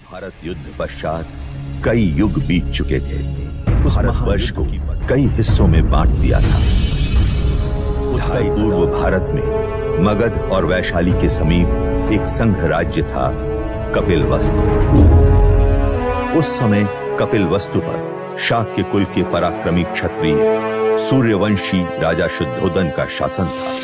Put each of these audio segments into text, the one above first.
महाभारत युद्ध पश्चात कई युग बीत चुके थे। उस भारतवर्ष को कई हिस्सों में बांट दिया था। उत्तर पूर्व भारत में मगध और वैशाली के समीप एक संघ राज्य था, कपिलवस्तु। उस समय कपिलवस्तु पर शाक्य कुल के पराक्रमी क्षत्रिय सूर्यवंशी राजा शुद्धोदन का शासन था।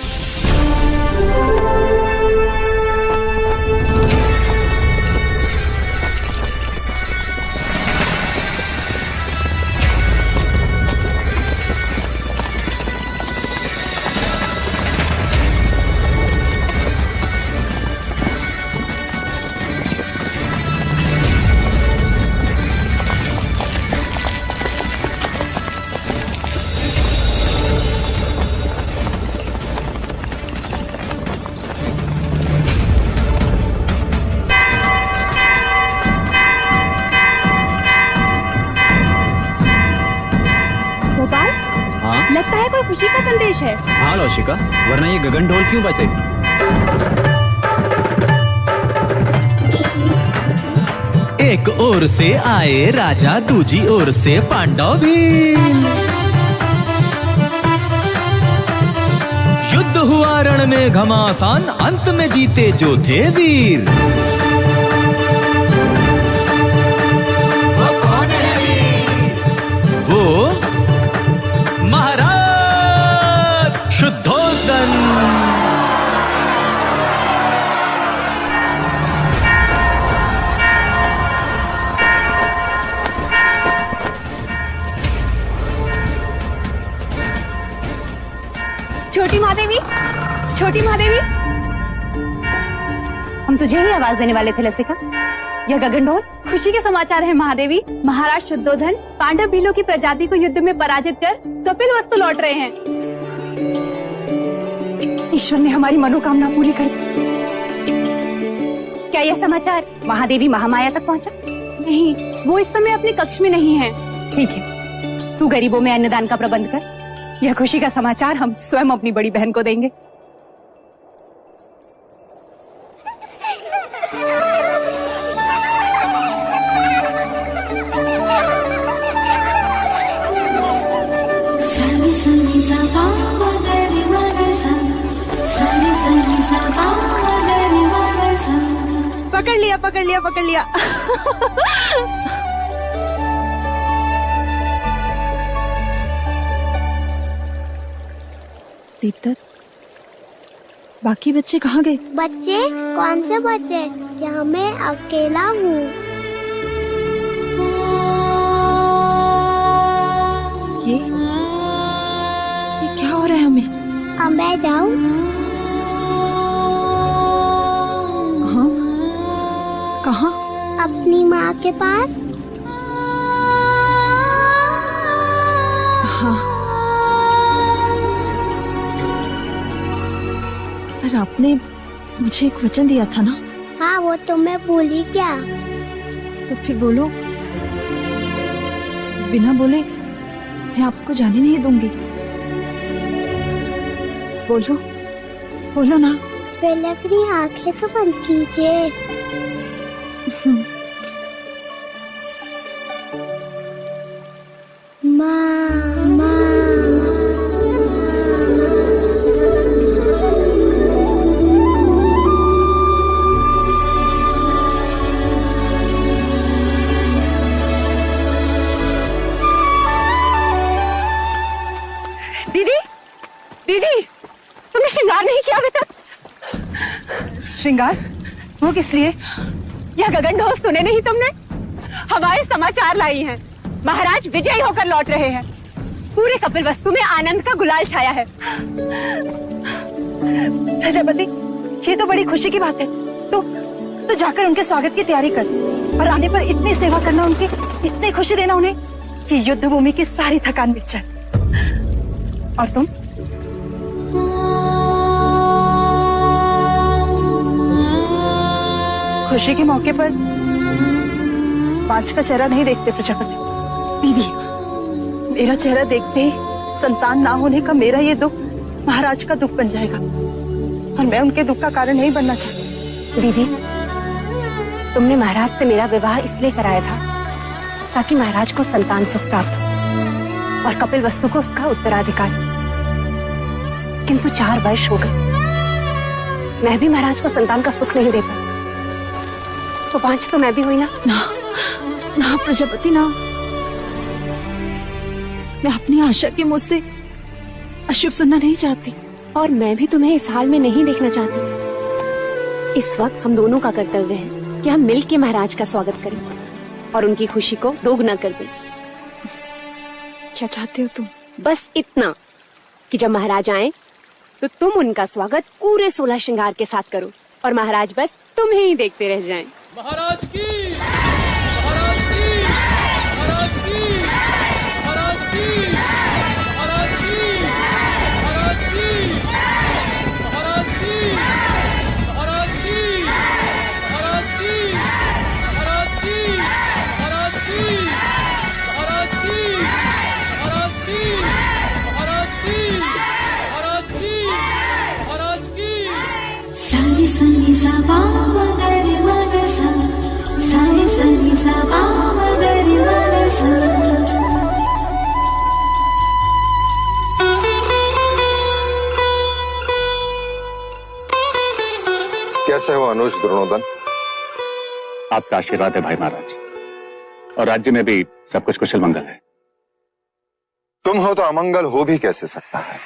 लगता है कोई खुशी का संदेश है। हाँ लौशिका, वरना ये गगन ढोल क्यों बजे? एक ओर से आए राजा, दूजी ओर से पांडव भी। युद्ध हुआ रण में घमासान, अंत में जीते जो थे वीर। वो कौन है वीर? वो महाराज शुद्धोदन। छोटी महादेवी, छोटी महादेवी, हम तुझे ही आवाज देने वाले थे लसिका। यह गगन ढोल खुशी के समाचार है महादेवी। महाराज शुद्धोधन पांडव भीलों की प्रजाति को युद्ध में पराजित कर कपिलवस्तु लौट रहे हैं। ईश्वर ने हमारी मनोकामना पूरी कर दी। क्या यह समाचार महादेवी महामाया तक पहुंचा? नहीं, वो इस समय अपने कक्ष में नहीं है। ठीक है, तू गरीबों में अन्नदान का प्रबंध कर। यह खुशी का समाचार हम स्वयं अपनी बड़ी बहन को देंगे। पकड़ लिया, पकड़ लिया, पकड़ लिया। दीप्त, बाकी बच्चे कहाँ गए? बच्चे? कौन से बच्चे? यहाँ मैं अकेला हूँ। ये क्या हो रहा है हमें? अब मैं जाऊँ? कहाँ? अपनी माँ के पास। हाँ, पर आपने मुझे एक वचन दिया था ना? हाँ, वो तो मैं भूली क्या? तो फिर बोलो। बिना बोले मैं आपको जाने नहीं दूंगी। बोलो, बोलो ना। पहले अपनी आंखें तो बंद कीजिए। दीदी, दीदी, तुमने श्रृंगार नहीं किया अभी तक? श्रृंगार? वो किस लिए? यह गगन ढोल सुने नहीं तुमने? हवाएं समाचार लाई हैं। महाराज विजयी होकर लौट रहे हैं। पूरे कपिलवस्तु में आनंद का गुलाल छाया है। प्रजापति, ये तो बड़ी खुशी की बात है। तो जाकर उनके स्वागत की तैयारी कर और आने पर इतनी सेवा करना उनकी, इतनी खुशी देना उन्हें कि युद्ध भूमि की सारी थकान मिट जाए। और तुम? खुशी के मौके पर पांच का चेहरा नहीं देखते प्रजापति। दीदी, मेरा चेहरा देखते ही संतान ना होने का मेरा ये दुख महाराज का दुख बन जाएगा और मैं उनके दुख का कारण नहीं बनना चाहती। दीदी, तुमने महाराज से मेरा विवाह इसलिए कराया था ताकि महाराज को संतान सुख प्राप्त हो और कपिल वस्तु को उसका उत्तराधिकार। किंतु 4 वर्ष हो गए, मैं भी महाराज को संतान का सुख नहीं दे पाई। तो 5 तो मैं भी हुई ना। ना प्रजापति ना, मैं अपनी आशा के मुंह से अशुभ सुनना नहीं चाहती। और मैं भी तुम्हें इस हाल में नहीं देखना चाहती। इस वक्त हम दोनों का कर्तव्य है कि हम मिलकर महाराज का स्वागत करें और उनकी खुशी को दोगुना कर दें। क्या चाहती हो तुम? बस इतना कि जब महाराज आए तो तुम उनका स्वागत पूरे 16 श्रृंगार के साथ करो और महाराज बस तुम्हें ही देखते रह जाएं। महाराज की, महाराज की, महाराज की, महाराज की, महाराज की, महाराज की, महाराज की, महाराज की, महाराज की, महाराज की, महाराज की, महाराज की, महाराज की, महाराज की, महाराज की, महाराज की। सारी संगी सबा मगरी मगसा, सारी संगी सबा मगरी मगसा। कैसे हो अनुज द्रोणोदन? आपका आशीर्वाद है भाई महाराज, और राज्य में भी सब कुछ कुशल मंगल है। तुम हो तो अमंगल हो भी कैसे सकता है?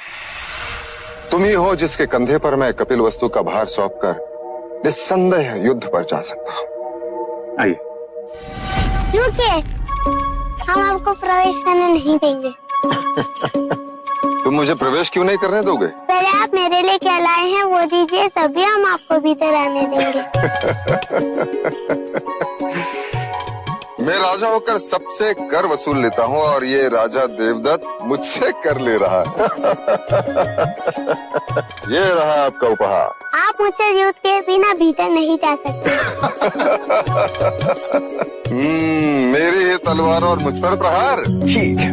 तुम ही हो जिसके कंधे पर मैं कपिल वस्तु का भार सौंपकर निस्संदेह युद्ध पर जा सकता हूं। आइए। रुकिए, हम आपको प्रवेश करने नहीं देंगे। तुम मुझे प्रवेश क्यों नहीं करने दोगे? पहले आप मेरे लिए क्या लाए हैं वो दीजिए, तभी हम आपको भीतर आने देंगे। मैं राजा होकर सबसे कर वसूल लेता हूँ और ये राजा देवदत्त मुझसे कर ले रहा है। ये रहा आपका उपहार। आप मुझसे युद्ध के बिना भीतर नहीं जा सकते। मेरी ही तलवार और मुझ पर प्रहार। ठीक है।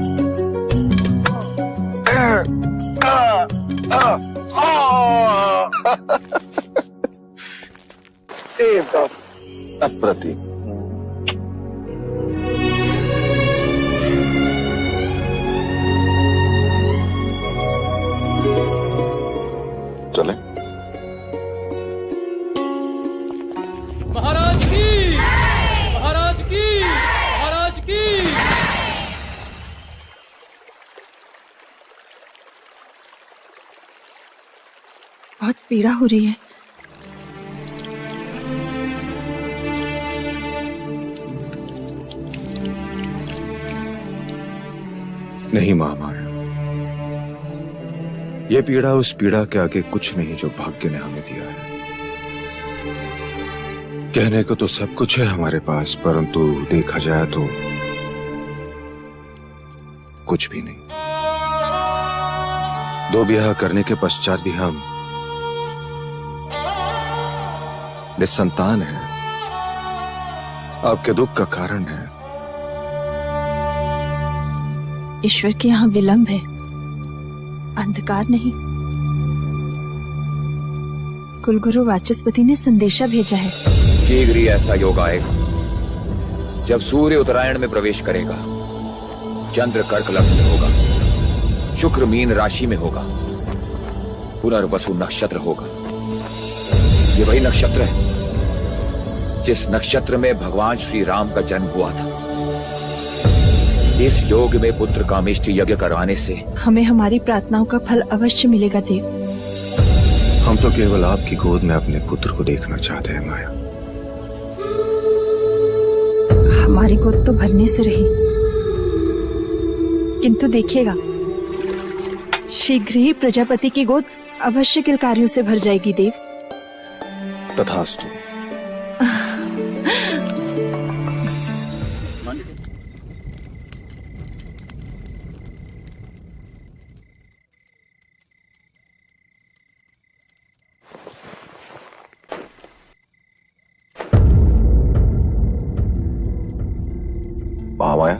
देवदत्त अप्रतिम। चले। महाराज की, महाराज की, महाराज की। बहुत पीड़ा हो रही है। नहीं महामाया, ये पीड़ा उस पीड़ा के आगे कुछ नहीं जो भाग्य ने हमें दिया है। कहने को तो सब कुछ है हमारे पास, परंतु देखा जाए तो कुछ भी नहीं। 2 ब्याह करने के पश्चात भी हम निसंतान हैं। आपके दुख का कारण है। ईश्वर के यहाँ विलंब है, अंधकार नहीं। कुलगुरु वाचस्पति ने संदेशा भेजा है। शीघ्र ही ऐसा योग आएगा जब सूर्य उत्तरायण में प्रवेश करेगा, चंद्र कर्क लग्न में होगा, शुक्र मीन राशि में होगा, पुनर्वसु नक्षत्र होगा। ये वही नक्षत्र है जिस नक्षत्र में भगवान श्री राम का जन्म हुआ था। इस योग में पुत्र कामेष्टि यज्ञ करवाने से हमें हमारी प्रार्थनाओं का फल अवश्य मिलेगा देव। हम तो केवल आपकी गोद में अपने पुत्र को देखना चाहते हैं माया। हमारी गोद तो भरने से रही, किंतु देखिएगा शीघ्र ही प्रजापति की गोद अवश्य किलकारियों से भर जाएगी देव। तथास्तु। महामाया,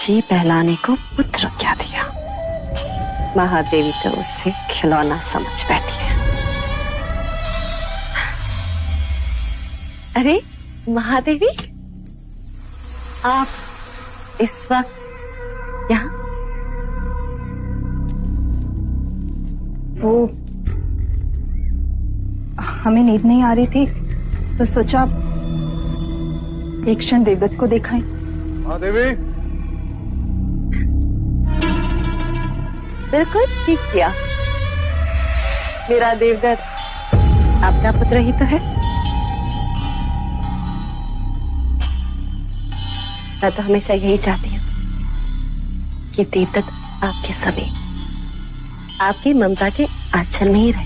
जी बहलाने को पुत्र क्या दिया। महादेवी तो उससे खिलौना समझ बैठी है। अरे महादेवी, आप इस वक्त यहाँ? वो हमें नींद नहीं आ रही थी तो सोचा एक क्षण देवदत्त को दिखाएं। हाँ देवी, बिल्कुल ठीक किया। मेरा देवदत्त आपका पुत्र ही तो है। मैं तो हमेशा यही चाहती हूँ कि देवदत्त आपके समीप, आपकी ममता के आंचल में ही रहे।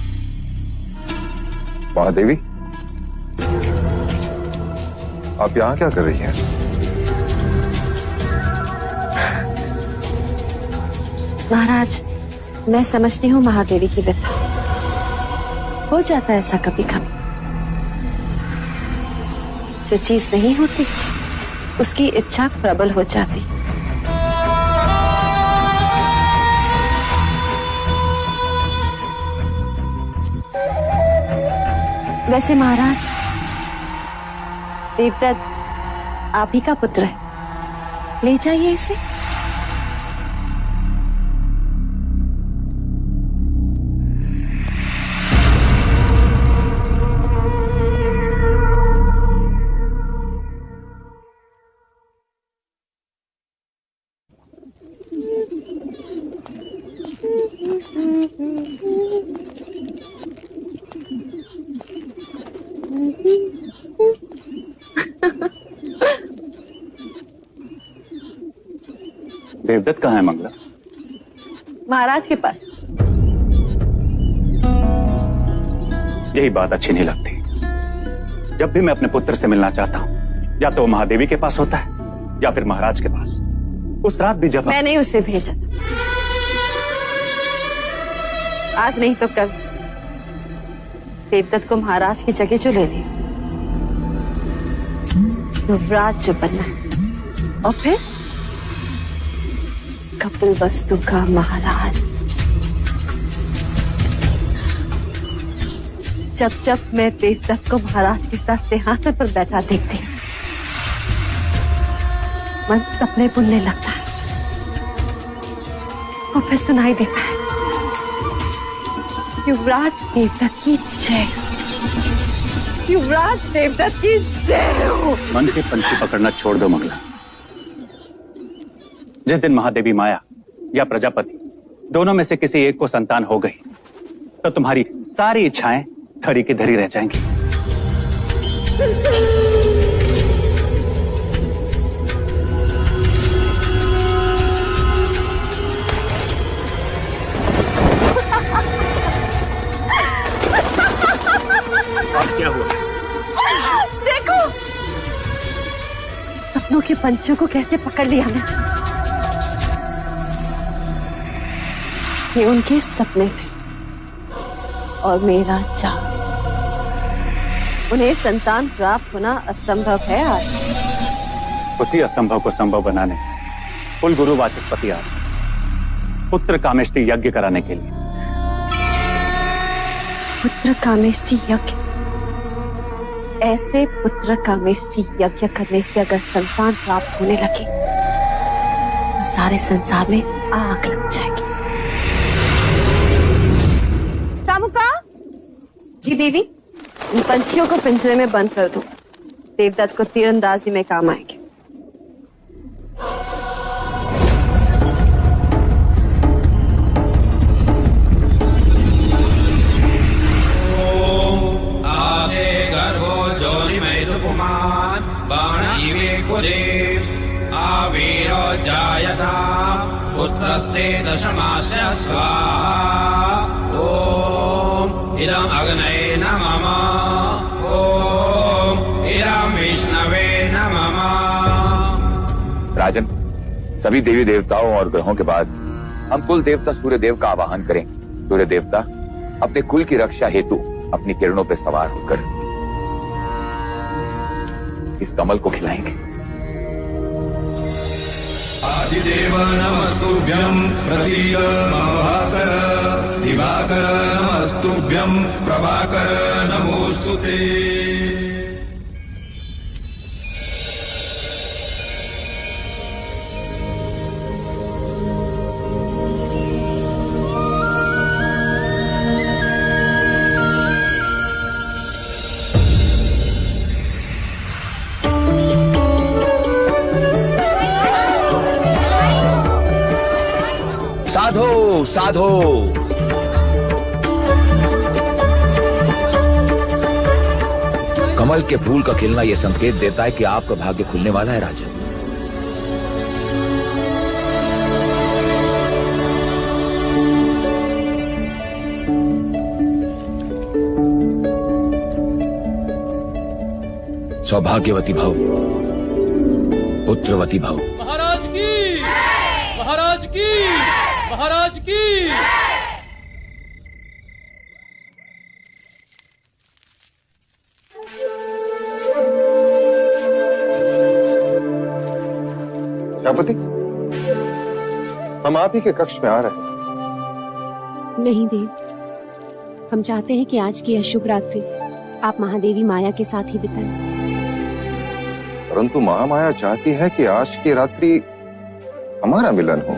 महादेवी, आप यहाँ क्या कर रही हैं? महाराज, मैं समझती हूँ महादेवी की व्यथा। हो जाता है ऐसा कभी कभी। जो चीज नहीं होती उसकी इच्छा प्रबल हो जाती। वैसे महाराज, देवदत्त आप ही का पुत्र है, ले जाइए इसे। देवदत्त कहाँ है मंगला? महाराज के पास। यही बात अच्छी नहीं लगती। जब भी मैं अपने पुत्र से मिलना चाहता हूँ, या तो वो महादेवी के पास होता है या फिर महाराज के पास। उस रात भी जब मैंने उसे भेजा था, आज नहीं तो कल देवदत्त को महाराज की जगह जो लेनी, युवराज जो बनना है, और फिर कपिलवस्तु का महाराज। जब जब मैं देवदत्त को महाराज के साथ सिंहासन पर बैठा देखती हूँ, मन सपने बुनने लगता है और फिर सुनाई देता है, युवराज देवदत्त की जय, युवराज देवदत्त की जय हो। मन के पंछी पकड़ना छोड़ दो मंगला। जिस दिन महादेवी माया या प्रजापति दोनों में से किसी एक को संतान हो गई, तो तुम्हारी सारी इच्छाएं धरी की धरी रह जाएंगी। अब क्या हुआ? देखो, सपनों के पंछियों को कैसे पकड़ लिया मैं। ये उनके सपने थे और मेरा चाव। उन्हें संतान प्राप्त होना असंभव है आज। उसी असंभव को संभव बनाने कुल गुरु वाचस्पति आज पुत्र कामेष्टि यज्ञ कराने के लिए। पुत्र कामेष्टि यज्ञ? ऐसे पुत्र कामेष्टि यज्ञ करने से अगर संतान प्राप्त होने लगे तो सारे संसार में आग लग जाएगी। जी देवी, इन पंछियों को पिंजरे में बंद कर दो। देवदत्त को तीरंदाजी में काम आएंगे। आदे गर्भो ज्योतिमैतुपुमान् बाण इवे कुले आवीरो जायता पुत्रस्ते दशमास्य स्वाहा। ओम इदं अग्नये नमः। ओम इदं विष्णवे नमः। राजन, सभी देवी देवताओं और ग्रहों के बाद हम कुल देवता सूर्य देव का आवाहन करें। सूर्य देवता अपने कुल की रक्षा हेतु अपनी किरणों पर सवार होकर इस कमल को खिलाएंगे। वासिदेव नमस्तुभ्यं प्रसीद मम भास्कर दिवाकर नमस्तुभ्यं प्रभाकर नमोस्तुते। साधो साधो कमल के फूल का खिलना यह संकेत देता है कि आपका भाग्य खुलने वाला है राजन। सौभाग्यवती भव, पुत्रवती भव। महाराज की, महाराज की, महाराज की। प्रजापति, हम आप ही के कक्ष में आ रहे हैं। नहीं देव, हम चाहते हैं कि आज की यह शुभ रात्रि आप महादेवी माया के साथ ही बिताएं। परंतु महामाया चाहती है कि आज की रात्रि हमारा मिलन हो।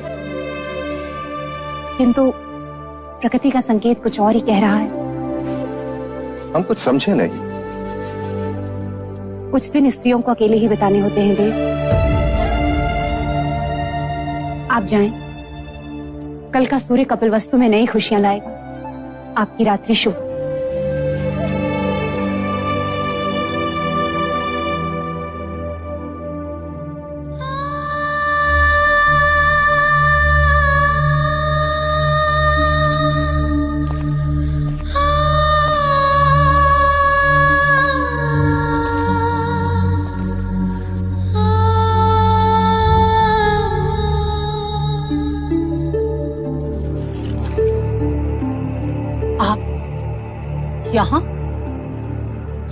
किंतु प्रकृति का संकेत कुछ और ही कह रहा है। हम कुछ समझे नहीं। कुछ दिन स्त्रियों को अकेले ही बिताने होते हैं देव। आप जाएं। कल का सूर्य कपिलवस्तु में नई खुशियां लाएगा। आपकी रात्रि शुभ। यहाँ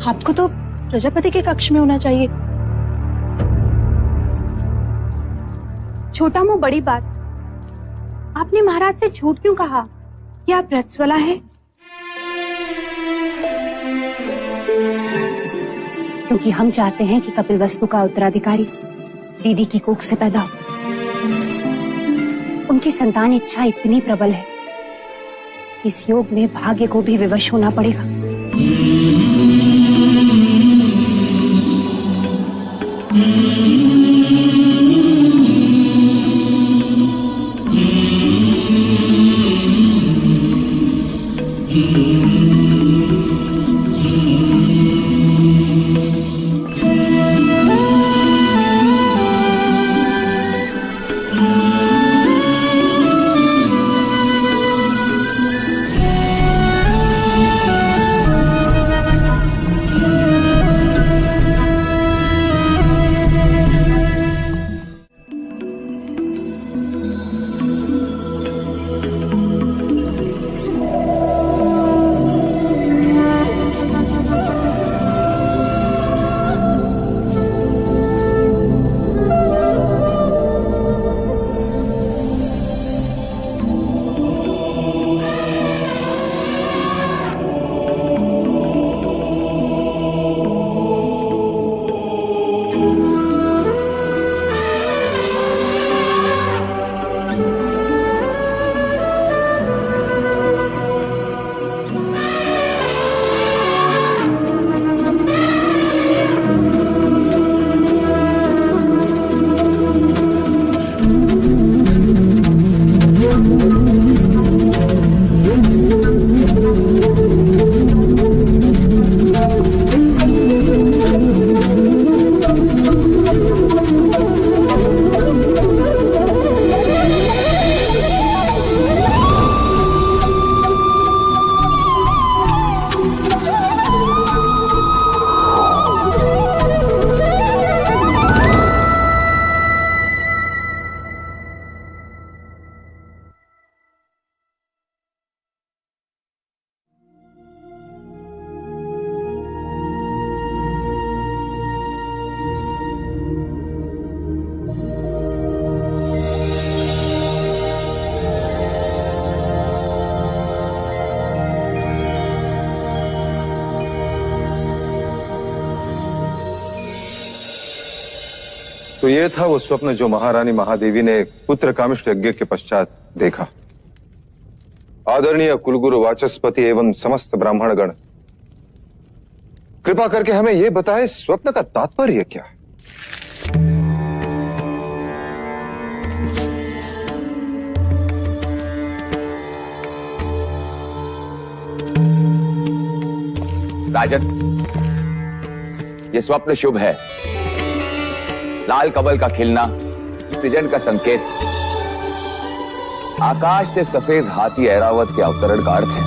आपको तो प्रजापति के कक्ष में होना चाहिए। छोटा मुंह बड़ी बात। आपने महाराज से झूठ क्यों कहा कि आप रजस्वला है? क्योंकि हम चाहते हैं कि कपिलवस्तु का उत्तराधिकारी दीदी की कोख से पैदा हो। उनकी संतान इच्छा इतनी प्रबल है, इस योग में भाग्य को भी विवश होना पड़ेगा। ये था वो स्वप्न जो महारानी महादेवी ने पुत्र कामिष्ट यज्ञ के पश्चात देखा। आदरणीय कुलगुरु वाचस्पति एवं समस्त ब्राह्मणगण, कृपा करके हमें यह बताएं स्वप्न का तात्पर्य क्या है? राजन, ये स्वप्न शुभ है। लाल कमल का खिलना सृजन का संकेत, आकाश से सफेद हाथी ऐरावत के अवतरण का अर्थ है।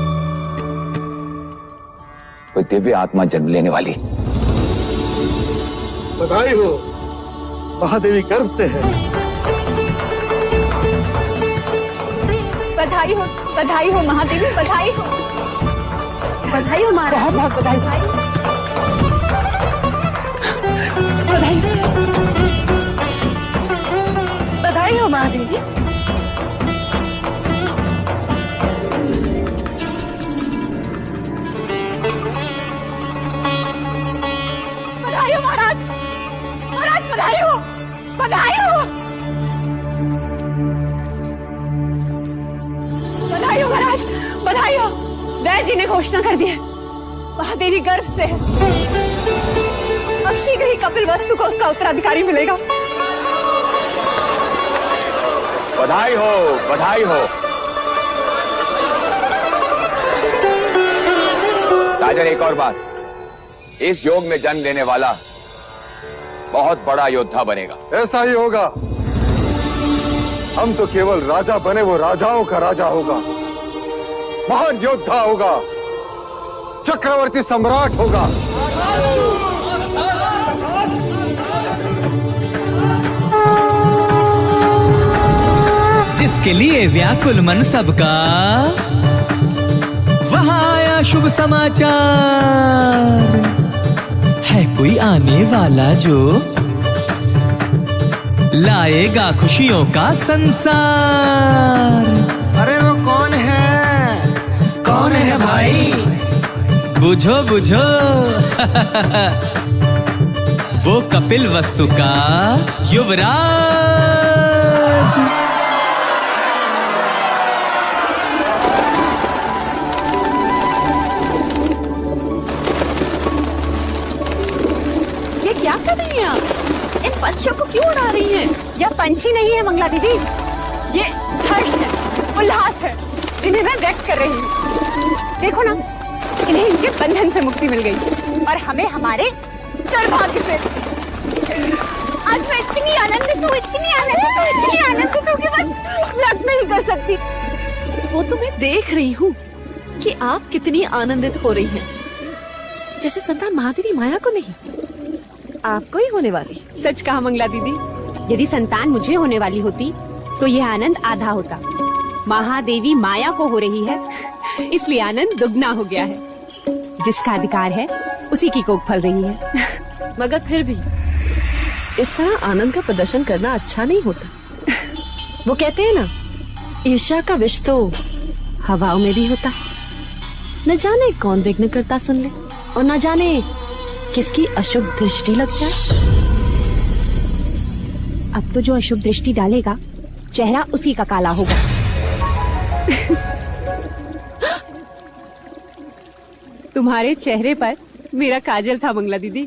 कोई दिव्य आत्मा जन्म लेने वाली। बधाई हो, महादेवी गर्भ से है। बधाई हो महादेवी, बधाई हो महाराज, बहुत बहुत बधाई। बधाई हो महादेवी। बधाई हो महाराज, बधाई हो, बधाई हो, बधाई हो महाराज, बधाई हो। वैद्य जी ने घोषणा कर दी है, महादेवी गर्भ से है। अब शीघ्र ही कपिल वस्तु को उसका उत्तराधिकारी मिलेगा। बधाई हो, बधाई हो। राजन, एक और बात, इस योग में जन्म लेने वाला बहुत बड़ा योद्धा बनेगा। ऐसा ही होगा। हम तो केवल राजा बने, वो राजाओं का राजा होगा, महान योद्धा होगा, चक्रवर्ती सम्राट होगा। जिसके लिए व्याकुल मन सबका, वहां आया शुभ समाचार। है कोई आने वाला जो लाएगा खुशियों का संसार। अरे वो कौन है? कौन है भाई? बुझो बुझो वो कपिल वस्तु का युवराज। ये क्या कर रही हैं आप? इन पंछियों को क्यों उड़ा रही हैं? यह पंछी नहीं है मंगला दीदी, ये हर्ष है, उल्लास है, जिन्हें मैं व्यक्त कर रही हूँ। देखो ना, इन्हें इनके बंधन से मुक्ति मिल गई और हमें हमारे दुर्भाग्य से। आज मैं इतनी आनंदित हूँ, इतनी आनंदित हूँ कि बस व्यक्त नहीं कर सकती। वो तो मैं देख रही हूँ कि आप कितनी आनंदित हो रही हैं। जैसे संतान महादेवी माया को नहीं, आपको ही होने वाली। सच कहा मंगला दीदी, यदि संतान मुझे होने वाली होती तो यह आनंद आधा होता। महादेवी माया को हो रही है, इसलिए आनंद दुगना हो गया है। जिसका अधिकार है उसी की कोख फल रही है। मगर फिर भी इस तरह आनंद का प्रदर्शन करना अच्छा नहीं होता। वो कहते हैं ना, ईर्ष्या का विष तो हवाओं में भी होता है। न जाने कौन विघ्न करता सुन ले, और न जाने किसकी अशुभ दृष्टि लग जाए। अब तो जो अशुभ दृष्टि डालेगा, चेहरा उसी का काला होगा। तुम्हारे चेहरे पर मेरा काजल था मंगला दीदी।